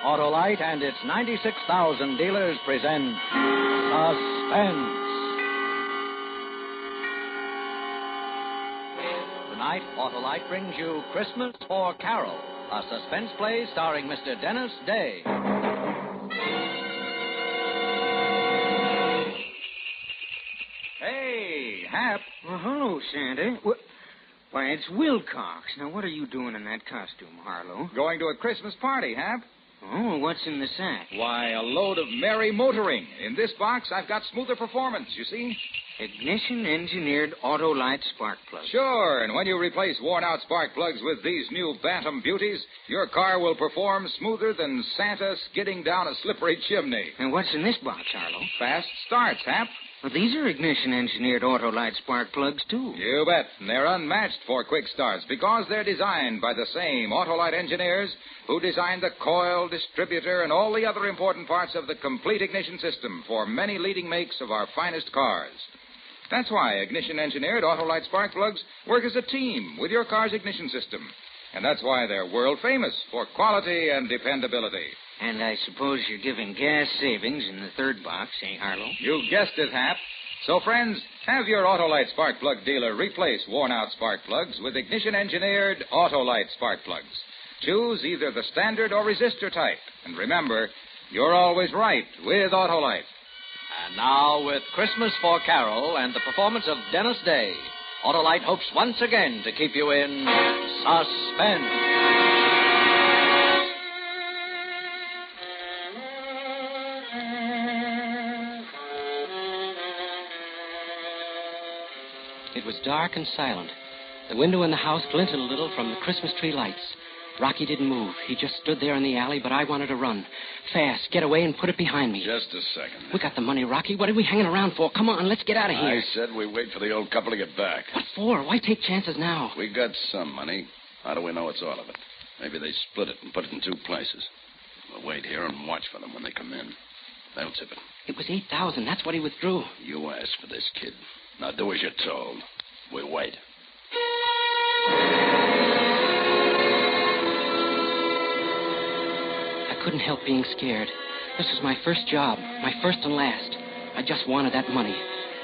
Autolite and its 96,000 dealers present Suspense. Tonight, Autolite brings you Christmas for Carole, a suspense play starring Mr. Dennis Day. Hey, Hap. Well, hello, Santa. Why, it's Wilcox. Now, what are you doing in that costume, Harlow? Going to a Christmas party, Hap. Oh, what's in the sack? Why, a load of merry motoring. In this box, I've got smoother performance, you see? Ignition-engineered Autolite spark plugs. Sure, and when you replace worn-out spark plugs with these new Bantam beauties, your car will perform smoother than Santa skidding down a slippery chimney. And what's in this box, Harlow? Fast starts, Hap. Well, these are ignition-engineered Autolite spark plugs, too. You bet. And they're unmatched for quick starts because they're designed by the same Autolite engineers who designed the coil, distributor, and all the other important parts of the complete ignition system for many leading makes of our finest cars. That's why ignition-engineered Autolite spark plugs work as a team with your car's ignition system. And that's why they're world-famous for quality and dependability. And I suppose you're giving gas savings in the third box, eh, Harlow? You guessed it, Hap. So, friends, have your Autolite spark plug dealer replace worn-out spark plugs with ignition-engineered Autolite spark plugs. Choose either the standard or resistor type. And remember, you're always right with Autolite. And now, with Christmas for Carole and the performance of Dennis Day, Autolite hopes once again to keep you in suspense. It was dark and silent. The window in the house glinted a little from the Christmas tree lights. Rocky didn't move. He just stood there in the alley, but I wanted to run. Fast, get away and put it behind me. Just a second. We got the money, Rocky. What are we hanging around for? Come on, let's get out of here. I said we wait for the old couple to get back. What for? Why take chances now? We got some money. How do we know it's all of it? Maybe they split it and put it in two places. We'll wait here and watch for them when they come in. They'll tip it. It was $8,000. That's what he withdrew. You asked for this, kid. Now do as you're told. We'll wait. I couldn't help being scared. This was my first job, my first and last. I just wanted that money.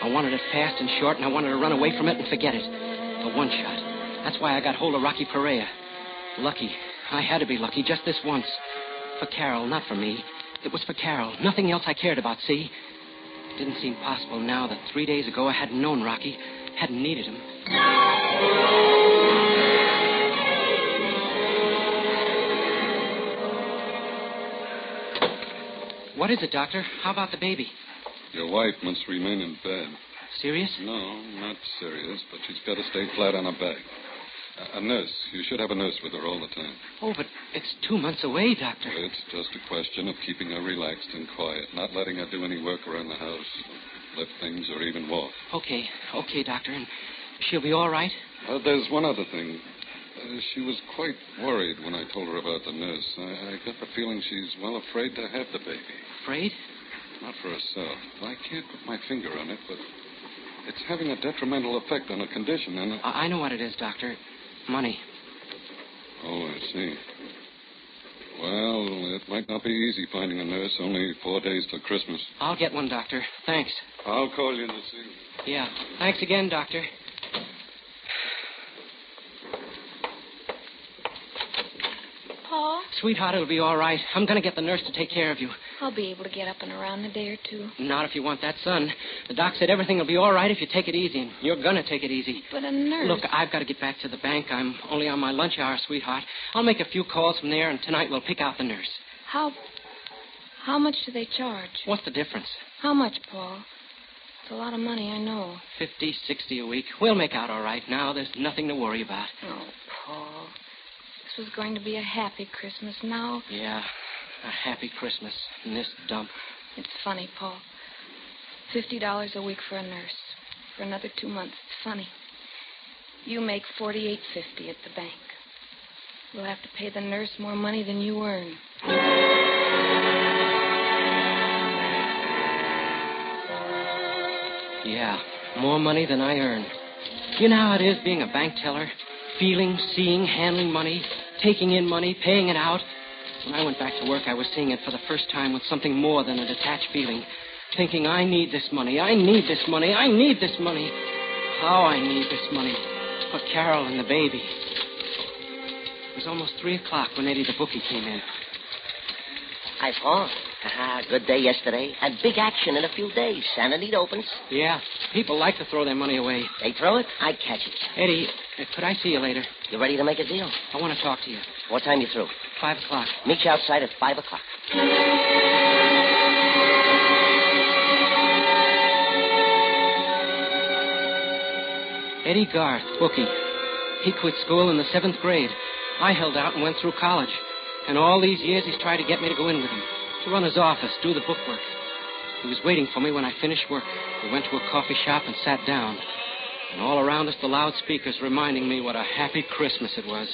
I wanted it fast and short, and I wanted to run away from it and forget it. For one shot. That's why I got hold of Rocky Perea. Lucky. I had to be lucky just this once. For Carole, not for me. It was for Carole. Nothing else I cared about, see? It didn't seem possible now that 3 days ago I hadn't known Rocky, hadn't needed him. What is it, Doctor? How about the baby? Your wife must remain in bed. Serious? No, not serious, but she's got to stay flat on her back. A nurse. You should have a nurse with her all the time. Oh, but it's 2 months away, Doctor. It's just a question of keeping her relaxed and quiet, not letting her do any work around the house, lift things, or even walk. Okay, Doctor. And she'll be all right? There's one other thing. She was quite worried when I told her about the nurse. I got the feeling she's, afraid to have the baby. Afraid? Not for herself. I can't put my finger on it, but it's having a detrimental effect on her condition, and... I know what it is, Doctor. Money. Oh, I see. Well, it might not be easy finding a nurse. Only 4 days till Christmas. I'll get one, Doctor. Thanks. I'll call you this evening. Yeah. Thanks again, Doctor. Paul? Sweetheart, it'll be all right. I'm going to get the nurse to take care of you. I'll be able to get up and around in a day or two. Not if you want that, son. The doc said everything will be all right if you take it easy, and you're going to take it easy. But a nurse... Look, I've got to get back to the bank. I'm only on my lunch hour, sweetheart. I'll make a few calls from there, and tonight we'll pick out the nurse. How much do they charge? What's the difference? How much, Paul? It's a lot of money, I know. 50, 60 a week. We'll make out all right now. There's nothing to worry about. Oh, Paul. This was going to be a happy Christmas. Now... Yeah, a happy Christmas in this dump. It's funny, Paul. $50 a week for a nurse. For another 2 months. It's funny. You make $48.50 at the bank. We'll have to pay the nurse more money than you earn. Yeah, more money than I earn. You know how it is being a bank teller? Feeling, seeing, handling money, taking in money, paying it out. When I went back to work, I was seeing it for the first time with something more than a detached feeling. Thinking, I need this money. I need this money. I need this money. How I need this money. For Carole and the baby. It was almost 3 o'clock when Eddie the bookie came in. Hi, Paul. Good day yesterday. And big action in a few days. Santa Anita opens. Yeah, people like to throw their money away. They throw it, I catch it. Eddie, could I see you later? You ready to make a deal? I want to talk to you. What time you through? 5 o'clock. Meet you outside at 5 o'clock. Eddie Garth, bookie. He quit school in the 7th grade. I held out and went through college. And all these years he's tried to get me to go in with him. To run his office, do the bookwork. He was waiting for me when I finished work. We went to a coffee shop and sat down. And all around us, the loudspeakers reminding me what a happy Christmas it was.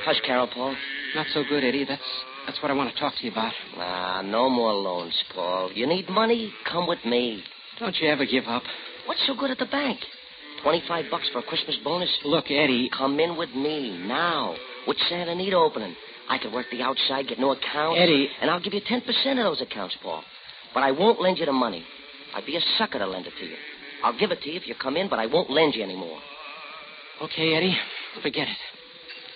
How's Carole, Paul? Not so good, Eddie. That's what I want to talk to you about. No more loans, Paul. You need money? Come with me. Don't you ever give up. What's so good at the bank? $25 for a Christmas bonus? Look, Eddie. Come in with me now. With Santa Anita opening. I could work the outside, get new accounts. Eddie. And I'll give you 10% of those accounts, Paul. But I won't lend you the money. I'd be a sucker to lend it to you. I'll give it to you if you come in, but I won't lend you anymore. Okay, Eddie. Forget it.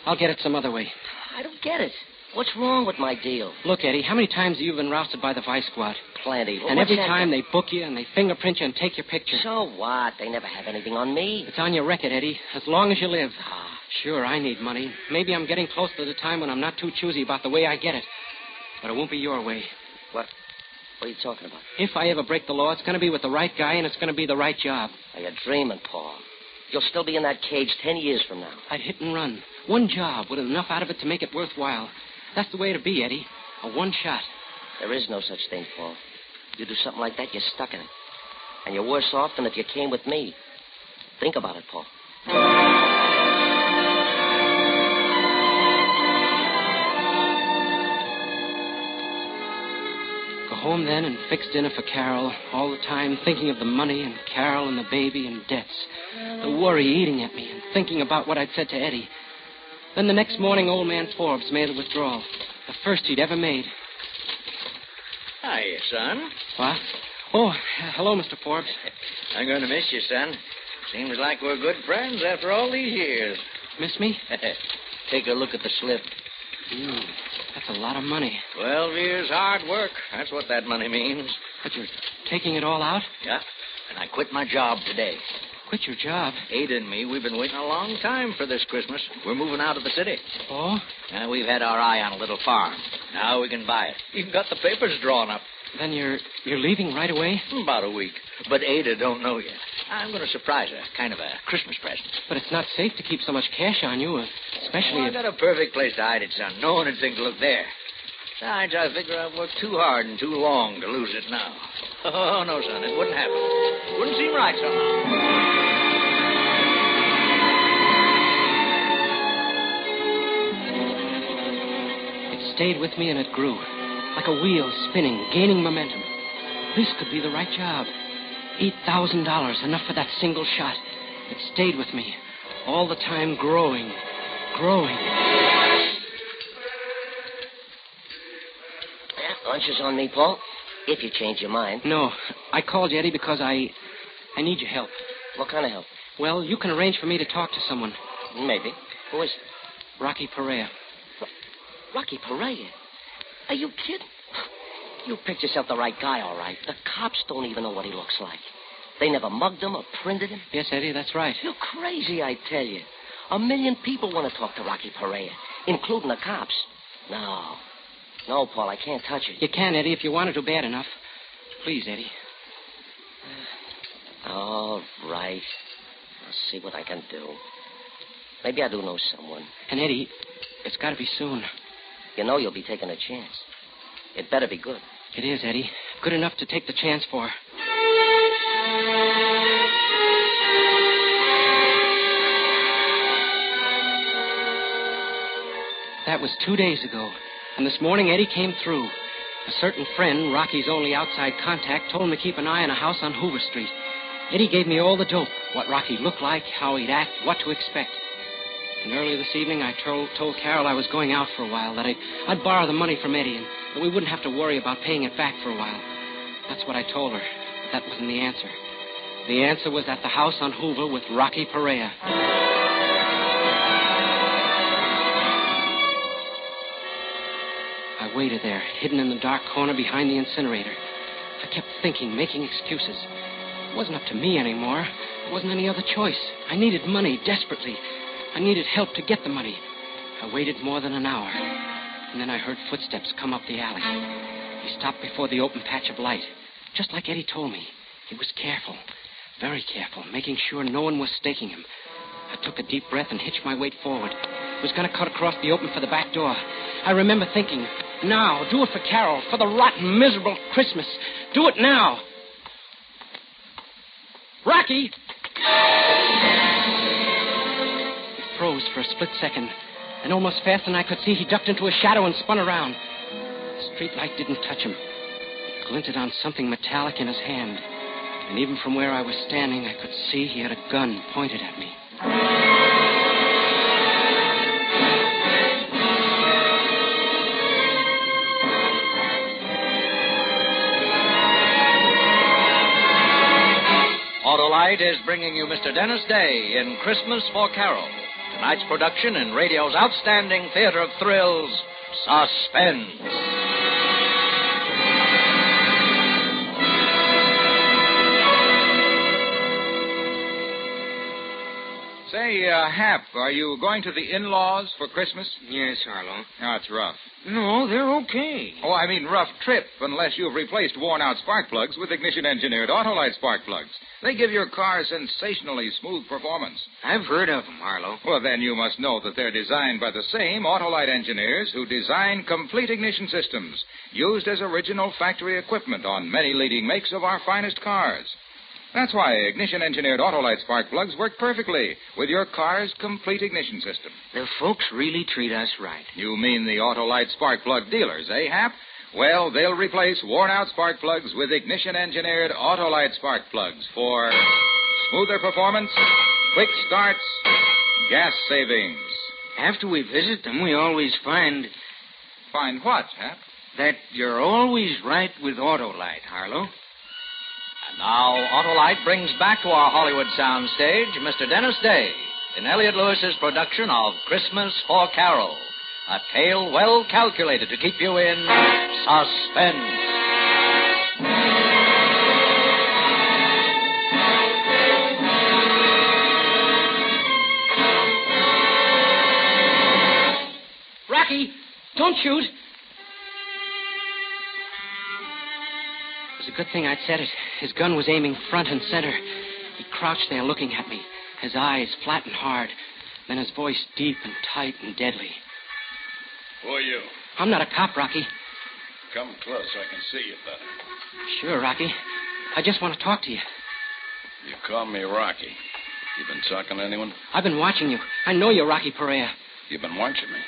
I'll get it some other way. I don't get it. What's wrong with my deal? Look, Eddie, how many times have you been rousted by the Vice Squad? Plenty. Well, and every time they book you and they fingerprint you and take your picture. So what? They never have anything on me. It's on your record, Eddie, as long as you live. Sure, I need money. Maybe I'm getting close to the time when I'm not too choosy about the way I get it. But it won't be your way. What? What are you talking about? If I ever break the law, it's going to be with the right guy and it's going to be the right job. Are you dreaming, Paul? You'll still be in that cage 10 years from now. I'd hit and run. One job with enough out of it to make it worthwhile. That's the way to be, Eddie. A one shot. There is no such thing, Paul. You do something like that, you're stuck in it. And you're worse off than if you came with me. Think about it, Paul. Go home then and fix dinner for Carole, all the time thinking of the money and Carole and the baby and debts. The worry eating at me and thinking about what I'd said to Eddie. Then the next morning, old man Forbes made a withdrawal. The first he'd ever made. Hiya, son. What? Oh, hello, Mr. Forbes. I'm going to miss you, son. Seems like we're good friends after all these years. Miss me? Take a look at the slip. That's a lot of money. 12 years hard work. That's what that money means. But you're taking it all out? Yeah, and I quit my job today. Quit your job? Ada and me, we've been waiting a long time for this Christmas. We're moving out of the city. Oh? And we've had our eye on a little farm. Now we can buy it. Even got the papers drawn up. Then you're leaving right away? About a week. But Ada don't know yet. I'm going to surprise her. Kind of a Christmas present. But it's not safe to keep so much cash on you, especially I got a perfect place to hide it, son. No one would think to look there. Besides, I figure I've worked too hard and too long to lose it now. Oh, no, son, it wouldn't happen. Wouldn't seem right somehow. It stayed with me and it grew. Like a wheel spinning, gaining momentum. This could be the right job. $8,000, enough for that single shot. It stayed with me. All the time growing. Lunch is on me, Paul. If you change your mind. No, I called you, Eddie, because I need your help. What kind of help? Well, you can arrange for me to talk to someone. Maybe. Who is it? Rocky Perea. Rocky Perea? Are you kidding? You picked yourself the right guy, all right. The cops don't even know what he looks like. They never mugged him or printed him. Yes, Eddie, that's right. You're crazy, I tell you. 1 million people want to talk to Rocky Perea, including the cops. No, Paul, I can't touch it. You can, Eddie, if you wanted to bad enough. Please, Eddie. All right. I'll see what I can do. Maybe I do know someone. And, Eddie, it's got to be soon. You know you'll be taking a chance. It better be good. It is, Eddie. Good enough to take the chance for. That was 2 days ago. And this morning, Eddie came through. A certain friend, Rocky's only outside contact, told him to keep an eye on a house on Hoover Street. Eddie gave me all the dope. What Rocky looked like, how he'd act, what to expect. And early this evening, I told Carole I was going out for a while, that I'd borrow the money from Eddie, and that we wouldn't have to worry about paying it back for a while. That's what I told her, but that wasn't the answer. The answer was at the house on Hoover with Rocky Perea. I waited there, hidden in the dark corner behind the incinerator. I kept thinking, making excuses. It wasn't up to me anymore. There wasn't any other choice. I needed money desperately. I needed help to get the money. I waited more than an hour, and then I heard footsteps come up the alley. He stopped before the open patch of light, just like Eddie told me. He was careful, very careful, making sure no one was staking him. I took a deep breath and hitched my weight forward. I was going to cut across the open for the back door. I remember thinking, now, do it for Carole, for the rotten, miserable Christmas. Do it now. Rocky! He froze for a split second, and almost faster than I could see, he ducked into a shadow and spun around. The street light didn't touch him. It glinted on something metallic in his hand, and even from where I was standing, I could see he had a gun pointed at me. Autolite is bringing you Mr. Dennis Day in Christmas for Carole. Tonight's production in radio's outstanding theater of thrills, Suspense. Say, Hap, are you going to the in-laws for Christmas? Yes, Harlow. That's rough. No, they're okay. Oh, I mean rough trip, unless you've replaced worn-out spark plugs with ignition-engineered Autolite spark plugs. They give your car sensationally smooth performance. I've heard of them, Harlow. Well, then you must know that they're designed by the same Autolite engineers who design complete ignition systems, used as original factory equipment on many leading makes of our finest cars. That's why ignition-engineered Autolite spark plugs work perfectly with your car's complete ignition system. The folks really treat us right. You mean the Autolite spark plug dealers, eh, Hap? Well, they'll replace worn-out spark plugs with ignition-engineered Autolite spark plugs for smoother performance, quick starts, gas savings. After we visit them, we always find... Find what, Hap? That you're always right with Autolite, Harlow. And now, Autolite brings back to our Hollywood soundstage Mr. Dennis Day in Elliott Lewis's production of Christmas for Carole, a tale well calculated to keep you in suspense. Rocky, don't shoot. It was a good thing I'd said it. His gun was aiming front and center. He crouched there looking at me, his eyes flat and hard, then his voice deep and tight and deadly. Who are you? I'm not a cop, Rocky. Come close so I can see you better. Sure, Rocky. I just want to talk to you. You call me Rocky. You been talking to anyone? I've been watching you. I know you're Rocky Perea. You've been watching me?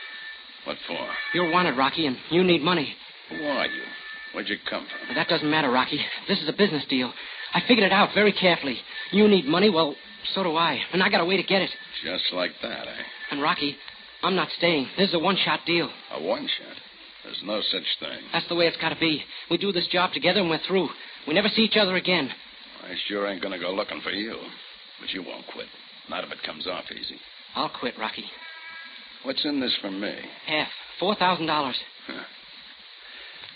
What for? You're wanted, Rocky, and you need money. Who are you? Where'd you come from? But that doesn't matter, Rocky. This is a business deal. I figured it out very carefully. You need money, well, so do I. And I got a way to get it. Just like that, eh? And, Rocky, I'm not staying. This is a one-shot deal. A one-shot? There's no such thing. That's the way it's got to be. We do this job together and we're through. We never see each other again. I sure ain't going to go looking for you. But you won't quit. Not if it comes off easy. I'll quit, Rocky. What's in this for me? Half. $4,000. Huh.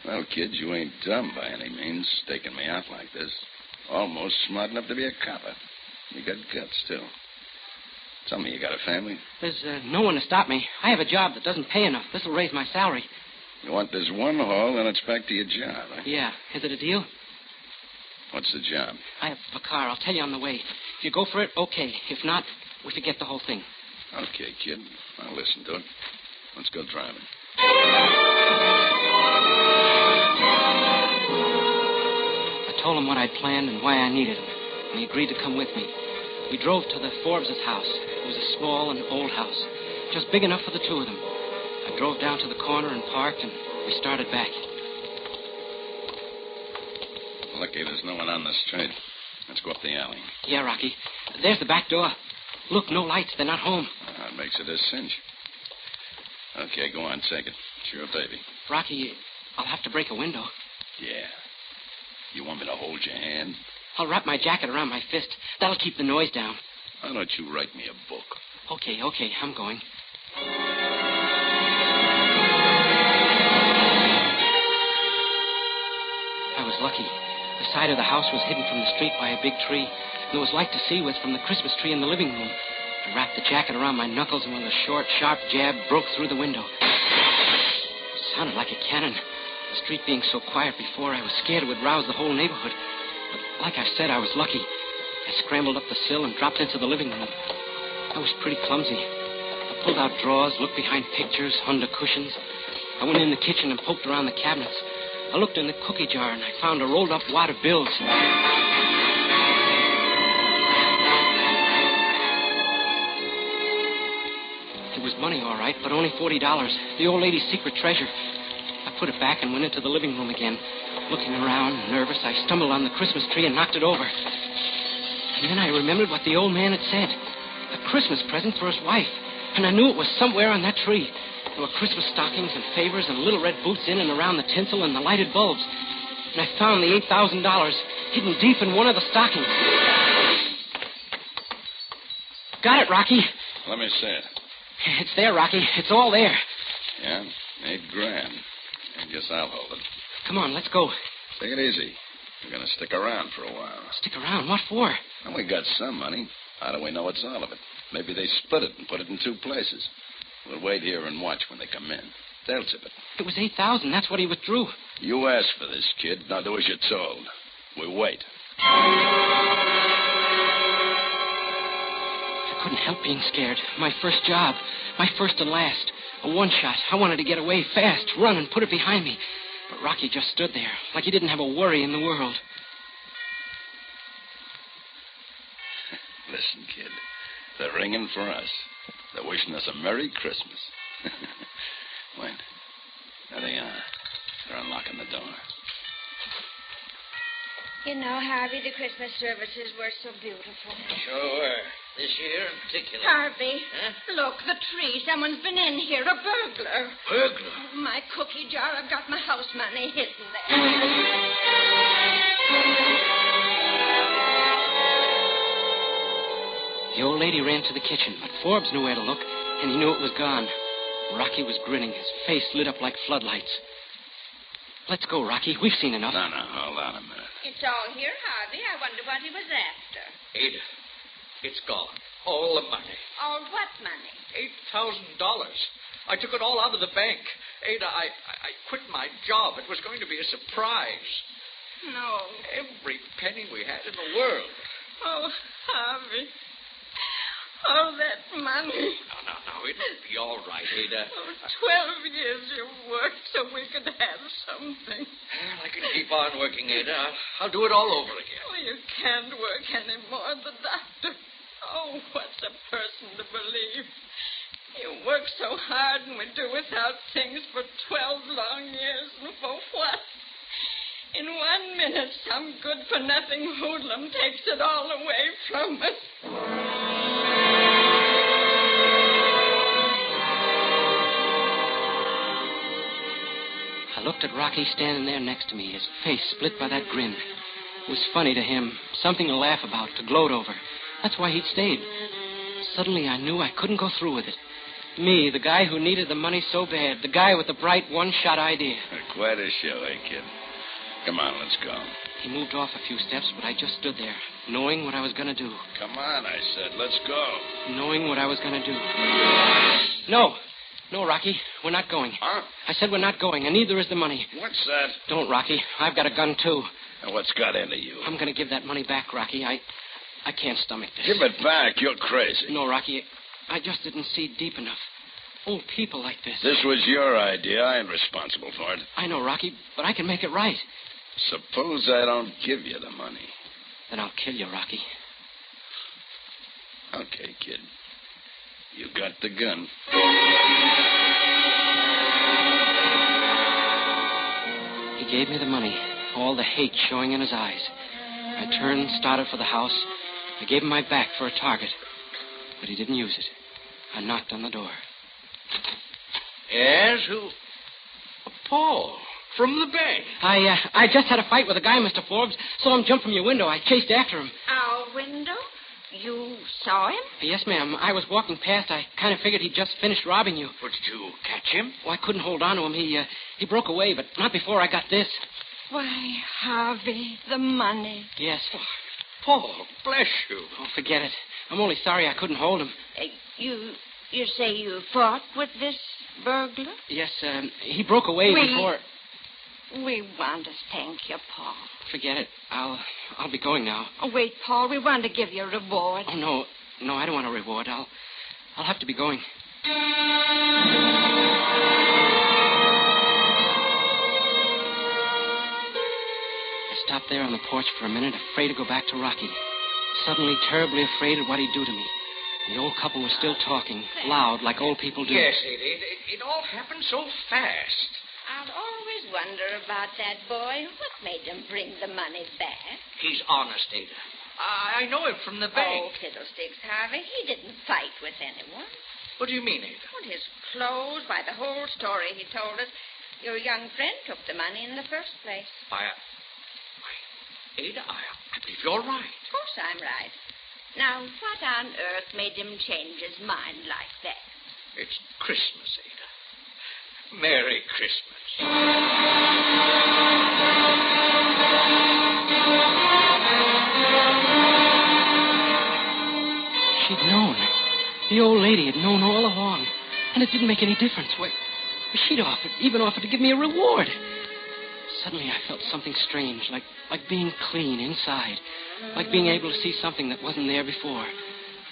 Well, kid, you ain't dumb by any means, staking me out like this. Almost smart enough to be a copper. You got guts, too. Tell me, you got a family? There's no one to stop me. I have a job that doesn't pay enough. This will raise my salary. You want this one haul, then it's back to your job, eh? Yeah. Is it a deal? What's the job? I have a car. I'll tell you on the way. If you go for it, okay. If not, we forget the whole thing. Okay, kid. I'll listen to it. Let's go driving. I told him what I'd planned and why I needed him, and he agreed to come with me. We drove to the Forbes' house. It was a small and old house, just big enough for the two of them. I drove down to the corner and parked, and we started back. Lucky there's no one on the street. Let's go up the alley. Yeah, Rocky. There's the back door. Look, no lights. They're not home. makes it a cinch. Okay, go on, take it. It's your baby. Rocky, I'll have to break a window. Yeah. You want me to hold your hand? I'll wrap my jacket around my fist. That'll keep the noise down. Why don't you write me a book? Okay, I'm going. I was lucky. The side of the house was hidden from the street by a big tree. There was light to see with from the Christmas tree in the living room. I wrapped the jacket around my knuckles, and with a short, sharp jab, broke through the window. It sounded like a cannon. The street being so quiet before, I was scared it would rouse the whole neighborhood. But like I said, I was lucky. I scrambled up the sill and dropped into the living room. I was pretty clumsy. I pulled out drawers, looked behind pictures, under cushions. I went in the kitchen and poked around the cabinets. I looked in the cookie jar, and I found a rolled-up wad of bills. It was money, all right, but only $40. The old lady's secret treasure. I put it back and went into the living room again. Looking around, nervous, I stumbled on the Christmas tree and knocked it over. And then I remembered what the old man had said. A Christmas present for his wife. And I knew it was somewhere on that tree. There were Christmas stockings and favors and little red boots in and around the tinsel and the lighted bulbs. And I found the $8,000 hidden deep in one of the stockings. Got it, Rocky. Let me see it. It's there, Rocky. It's all there. Yeah, $8,000. I guess I'll hold it. Come on, let's go. Take it easy. We're going to stick around for a while. Stick around? What for? Well, we got some money. How do we know it's all of it? Maybe they split it and put it in two places. We'll wait here and watch when they come in. They'll tip it. It was $8,000. That's what he withdrew. You asked for this, kid. Now do as you're told. We wait. I couldn't help being scared. My first job. My first and last. A one-shot. I wanted to get away fast, run, and put it behind me. But Rocky just stood there, like he didn't have a worry in the world. Listen, kid. They're ringing for us. They're wishing us a Merry Christmas. Wait. There they are. They're unlocking the door. You know, Harvey, the Christmas services were so beautiful. Sure were. This year in particular. Harvey, Huh? look, the tree. Someone's been in here. A burglar. Burglar? Oh, my cookie jar. I've got my house money hidden there. The old lady ran to the kitchen, but Forbes knew where to look, and he knew it was gone. Rocky was grinning, his face lit up like floodlights. Let's go, Rocky. We've seen enough. No, hold on a minute. It's all here, Harvey. I wonder what he was after. Ada, it's gone. All the money. All what money? $8,000. I took it all out of the bank. Ada, I quit my job. It was going to be a surprise. No. Every penny we had in the world. Oh, Harvey. Oh, that money. No. It'll be all right, Ada. Oh, 12 years you've worked so we could have something. Well, I can keep on working, Ada. I'll do it all over again. Oh, you can't work anymore. The doctor. Oh, what's a person to believe? You work so hard and we do without things for 12 long years. And for what? In 1 minute, some good-for-nothing hoodlum takes it all away from us. I looked at Rocky standing there next to me, his face split by that grin. It was funny to him, something to laugh about, to gloat over. That's why he'd stayed. Suddenly I knew I couldn't go through with it. Me, the guy who needed the money so bad, the guy with the bright one-shot idea. Quite a show, eh, kid? Come on, let's go. He moved off a few steps, but I just stood there, knowing what I was going to do. Come on, I said, let's go. Knowing what I was going to do. No, Rocky, we're not going. Huh? I said we're not going, and neither is the money. What's that? Don't, Rocky. I've got a gun, too. And what's got into you? I'm going to give that money back, Rocky. I can't stomach this. Give it back. You're crazy. No, Rocky. I just didn't see deep enough. Old people like this. This was your idea. I ain't responsible for it. I know, Rocky, but I can make it right. Suppose I don't give you the money. Then I'll kill you, Rocky. Okay, kid. You got the gun. He gave me the money, all the hate showing in his eyes. I turned, started for the house. I gave him my back for a target, but he didn't use it. I knocked on the door. Yes, who? Paul, from the bank. I just had a fight with a guy, Mr. Forbes. Saw him jump from your window. I chased after him. Our window? You saw him? Yes, ma'am. I was walking past. I kind of figured he'd just finished robbing you. But did you catch him? Oh, I couldn't hold on to him. He broke away, but not before I got this. Why, Harvey, the money. Yes. Paul, bless you. Oh, forget it. I'm only sorry I couldn't hold him. You say you fought with this burglar? Yes, he broke away before... We want to thank you, Paul. Forget it. I'll be going now. Oh, wait, Paul. We want to give you a reward. Oh, no. No, I don't want a reward. I'll have to be going. I stopped there on the porch for a minute, afraid to go back to Rocky. Suddenly, terribly afraid of what he'd do to me. The old couple was still talking, loud, like old people do. Yes, it all happened so fast. I'll always wonder about that boy. What made him bring the money back? He's honest, Ada. I know him from the bank. Oh, fiddlesticks, Harvey. He didn't fight with anyone. What do you mean, Ada? Well, his clothes, by the whole story he told us, your young friend took the money in the first place. Ada, I believe you're right. Of course I'm right. Now, what on earth made him change his mind like that? It's Christmas, Ada. Merry Christmas. She'd known. The old lady had known all along. And it didn't make any difference. She'd even offered to give me a reward. Suddenly I felt something strange, like being clean inside. Like being able to see something that wasn't there before.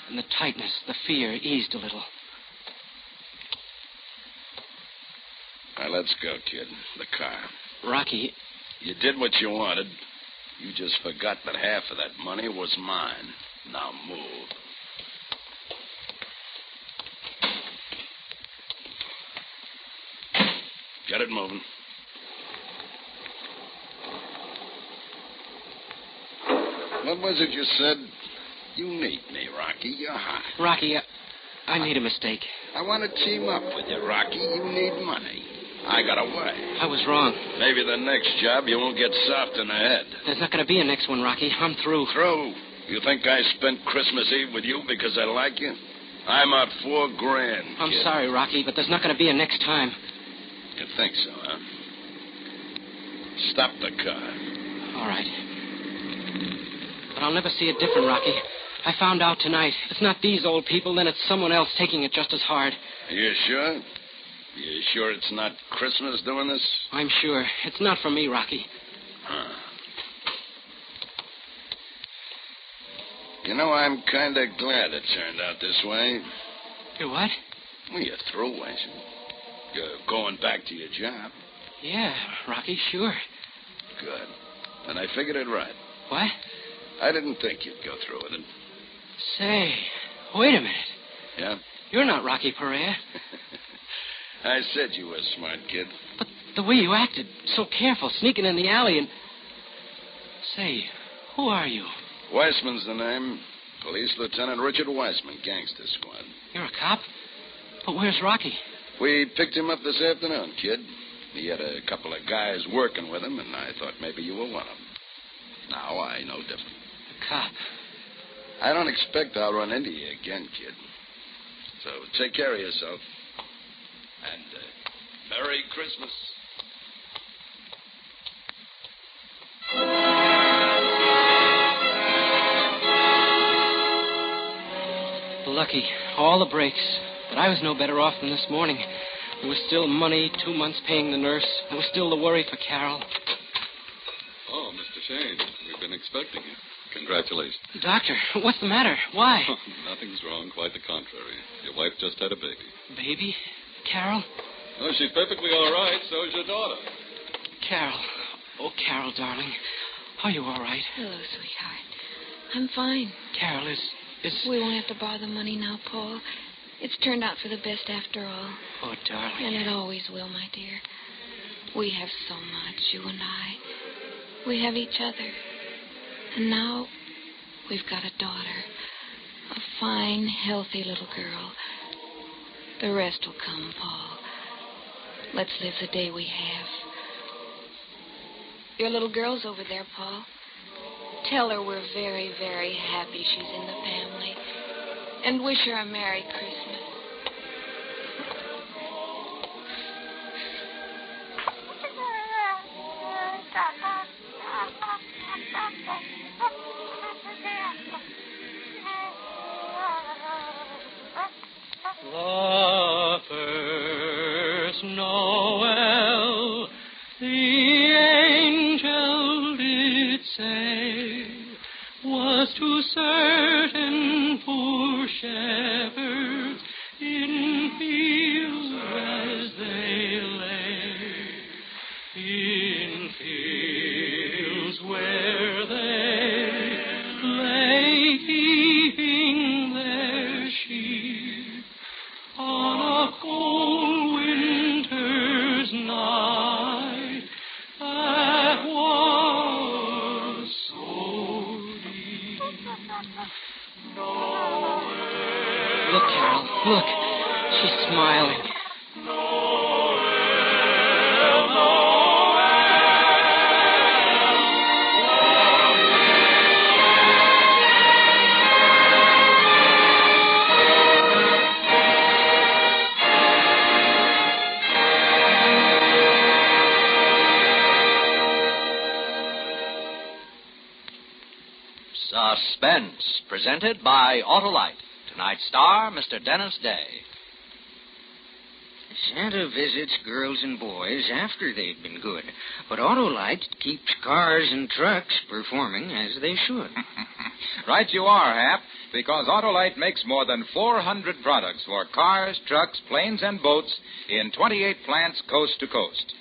And the tightness, the fear eased a little. Now, let's go, kid. The car. Rocky. You did what you wanted. You just forgot that half of that money was mine. Now move. Get it moving. What was it you said? You need me, Rocky. You're hot. Rocky, I made a mistake. I want to team up with you, Rocky. You need money. I got away. I was wrong. Maybe the next job you won't get soft in the head. There's not going to be a next one, Rocky. I'm through. Through? You think I spent Christmas Eve with you because I like you? I'm out $4,000. I'm kid. sorry, Rocky, but there's not going to be a next time. You think so, huh? Stop the car. All right. But I'll never see it different, Rocky. I found out tonight. If it's not these old people, then it's someone else taking it just as hard. Are you sure? You sure it's not Christmas doing this? I'm sure. It's not for me, Rocky. Huh. You know, I'm kind of glad it turned out this way. You what? Well, you're through, ain't you? You're going back to your job. Yeah, Rocky, sure. Good. And I figured it right. What? I didn't think you'd go through with it. Say, wait a minute. Yeah? You're not Rocky Perea. I said you were a smart kid. But the way you acted, so careful, sneaking in the alley and... Say, who are you? Weissman's the name. Police Lieutenant Richard Weissman, Gangster Squad. You're a cop? But where's Rocky? We picked him up this afternoon, kid. He had a couple of guys working with him, and I thought maybe you were one of them. Now I know different. A cop? I don't expect I'll run into you again, kid. So take care of yourself. And Merry Christmas. Lucky. All the breaks. But I was no better off than this morning. There was still money, 2 months paying the nurse. There was still the worry for Carole. Oh, Mr. Shane, we've been expecting you. Congratulations. Doctor, what's the matter? Why? Oh, nothing's wrong. Quite the contrary. Your wife just had a baby. Baby? Carole? Oh, she's perfectly all right. So is your daughter. Carole. Oh, Carole, darling. Are you all right? Hello, sweetheart. I'm fine. Carole, is... We won't have to borrow the money now, Paul. It's turned out for the best after all. Oh, darling. And it always will, my dear. We have so much, you and I. We have each other. And now we've got a daughter. A fine, healthy little girl. The rest will come, Paul. Let's live the day we have. Your little girl's over there, Paul. Tell her we're very, very happy she's in the family. And wish her a Merry Christmas. The first Noel, the angel did say, was to certain poor shepherds in fields as they lay, in fields where they lay keeping their sheep on a cold winter's night that was so deep. Look, Carol, look. She's smiling. Suspense, presented by Autolite. Tonight's star, Mr. Dennis Day. Santa visits girls and boys after they've been good, but Autolite keeps cars and trucks performing as they should. Right you are, Hap, because Autolite makes more than 400 products for cars, trucks, planes, and boats in 28 plants coast to coast.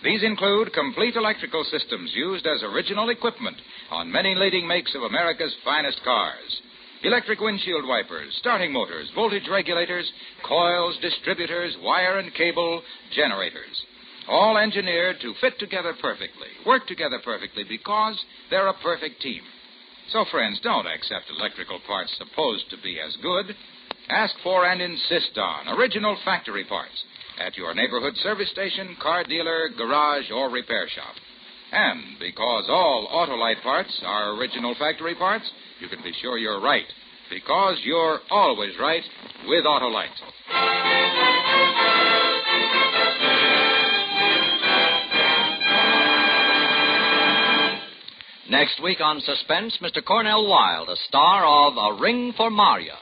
These include complete electrical systems used as original equipment on many leading makes of America's finest cars. Electric windshield wipers, starting motors, voltage regulators, coils, distributors, wire and cable, generators. All engineered to fit together perfectly, work together perfectly because they're a perfect team. So, friends, don't accept electrical parts supposed to be as good. Ask for and insist on original factory parts at your neighborhood service station, car dealer, garage, or repair shop. And because all Autolite parts are original factory parts, you can be sure you're right, because you're always right with Autolite. Next week on Suspense, Mr. Cornell Wilde, a star of A Ring for Maria.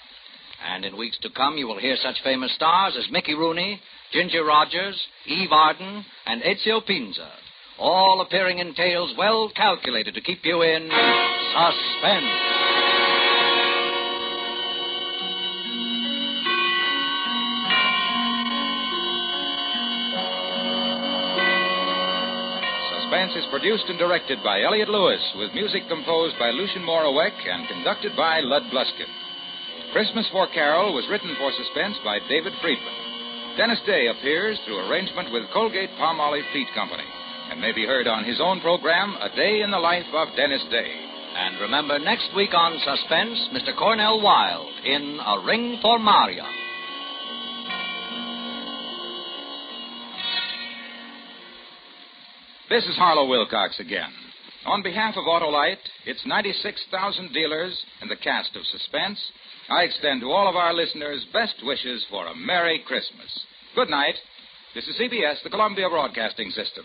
And in weeks to come, you will hear such famous stars as Mickey Rooney, Ginger Rogers, Eve Arden, and Ezio Pinza, all appearing in tales well calculated to keep you in suspense. Suspense is produced and directed by Elliott Lewis, with music composed by Lucien Moraweck and conducted by Lud Bluskin. Christmas for Carole was written for Suspense by David Friedman. Dennis Day appears through arrangement with Colgate-Palmolive Feet Company and may be heard on his own program, A Day in the Life of Dennis Day. And remember, next week on Suspense, Mr. Cornell Wilde in A Ring for Maria. This is Harlow Wilcox again. On behalf of Autolite, its 96,000 dealers, and the cast of Suspense, I extend to all of our listeners best wishes for a Merry Christmas. Good night. This is CBS, the Columbia Broadcasting System.